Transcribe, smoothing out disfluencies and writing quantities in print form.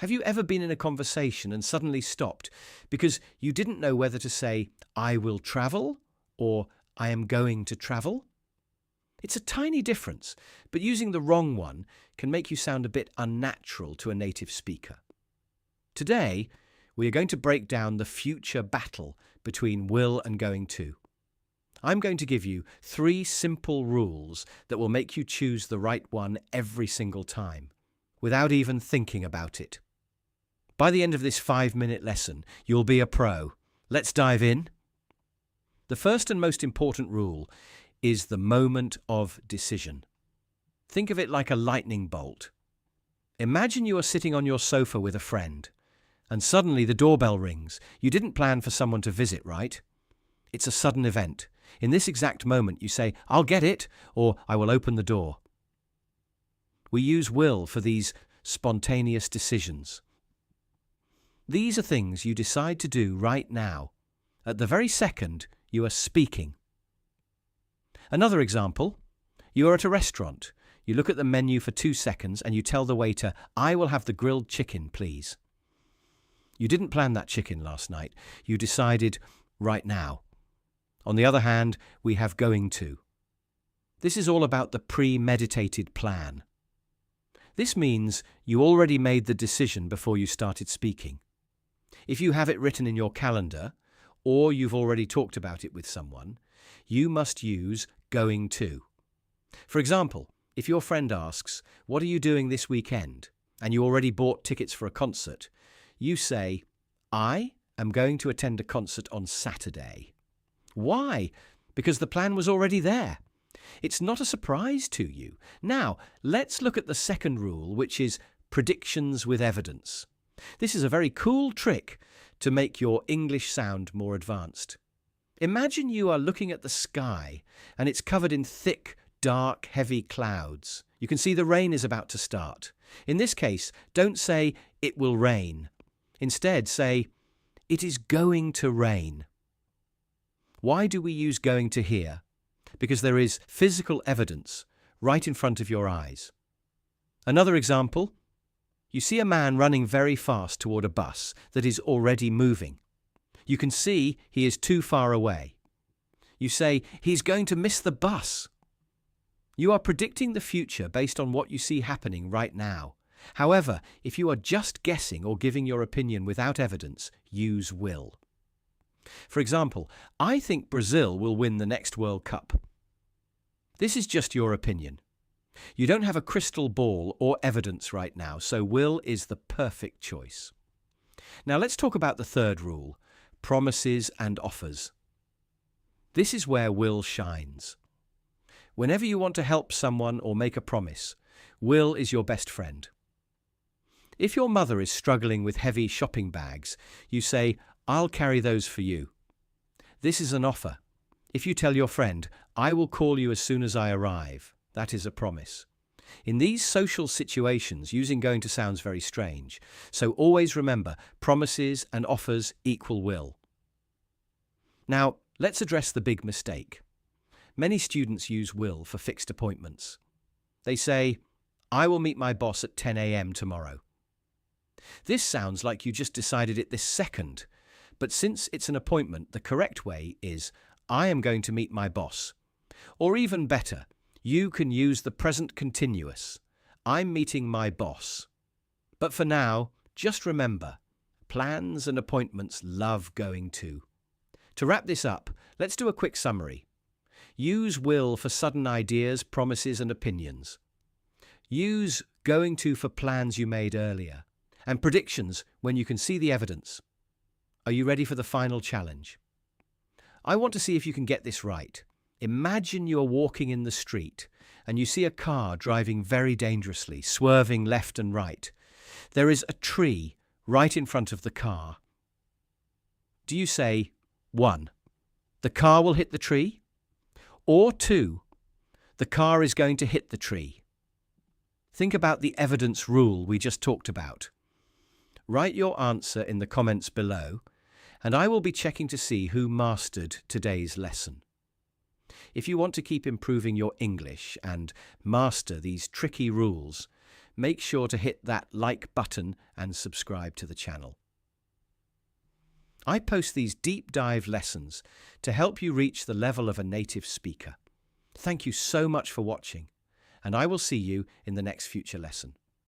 Have you ever been in a conversation and suddenly stopped because you didn't know whether to say, I will travel or I am going to travel? It's a tiny difference, but using the wrong one can make you sound a bit unnatural to a native speaker. Today, we are going to break down the future battle between will and going to. I'm going to give you 3 simple rules that will make you choose the right one every single time, without even thinking about it. By the end of this 5-minute lesson, you'll be a pro. Let's dive in. The first and most important rule is the moment of decision. Think of it like a lightning bolt. Imagine you are sitting on your sofa with a friend, and suddenly the doorbell rings. You didn't plan for someone to visit, right? It's a sudden event. In this exact moment, you say, I'll get it, or I will open the door. We use will for these spontaneous decisions. These are things you decide to do right now, at the very second you are speaking. Another example, you are at a restaurant. You look at the menu for 2 seconds and you tell the waiter, I will have the grilled chicken, please. You didn't plan that chicken last night. You decided right now. On the other hand, we have going to. This is all about the premeditated plan. This means you already made the decision before you started speaking. If you have it written in your calendar, or you've already talked about it with someone, you must use going to. For example, if your friend asks, what are you doing this weekend? And you already bought tickets for a concert, you say, I am going to attend a concert on Saturday. Why? Because the plan was already there. It's not a surprise to you. Now, let's look at the second rule, which is predictions with evidence. This is a very cool trick to make your English sound more advanced. Imagine you are looking at the sky and it's covered in thick, dark, heavy clouds. You can see the rain is about to start. In this case, don't say, it will rain. Instead, say, it is going to rain. Why do we use going to here? Because there is physical evidence right in front of your eyes. Another example, you see a man running very fast toward a bus that is already moving. You can see he is too far away. You say, he's going to miss the bus. You are predicting the future based on what you see happening right now. However, if you are just guessing or giving your opinion without evidence, use will. For example, I think Brazil will win the next World Cup. This is just your opinion. You don't have a crystal ball or evidence right now, so will is the perfect choice. Now let's talk about the third rule, promises and offers. This is where will shines. Whenever you want to help someone or make a promise, will is your best friend. If your mother is struggling with heavy shopping bags, you say, I'll carry those for you. This is an offer. If you tell your friend, I will call you as soon as I arrive, that is a promise. In these social situations, using going to sounds very strange, so always remember, promises and offers equal will. Now, let's address the big mistake. Many students use will for fixed appointments. They say, I will meet my boss at 10 a.m. tomorrow. This sounds like you just decided it this second, but since it's an appointment, the correct way is, I am going to meet my boss. Or even better, you can use the present continuous. I'm meeting my boss. But for now, just remember, plans and appointments love going to. To wrap this up, let's do a quick summary. Use will for sudden ideas, promises and opinions. Use going to for plans you made earlier. And predictions when you can see the evidence. Are you ready for the final challenge? I want to see if you can get this right. Imagine you're walking in the street and you see a car driving very dangerously, swerving left and right. There is a tree right in front of the car. Do you say, 1, the car will hit the tree? Or 2, the car is going to hit the tree? Think about the evidence rule we just talked about. Write your answer in the comments below, and I will be checking to see who mastered today's lesson. If you want to keep improving your English and master these tricky rules, make sure to hit that like button and subscribe to the channel. I post these deep dive lessons to help you reach the level of a native speaker. Thank you so much for watching, and I will see you in the next future lesson.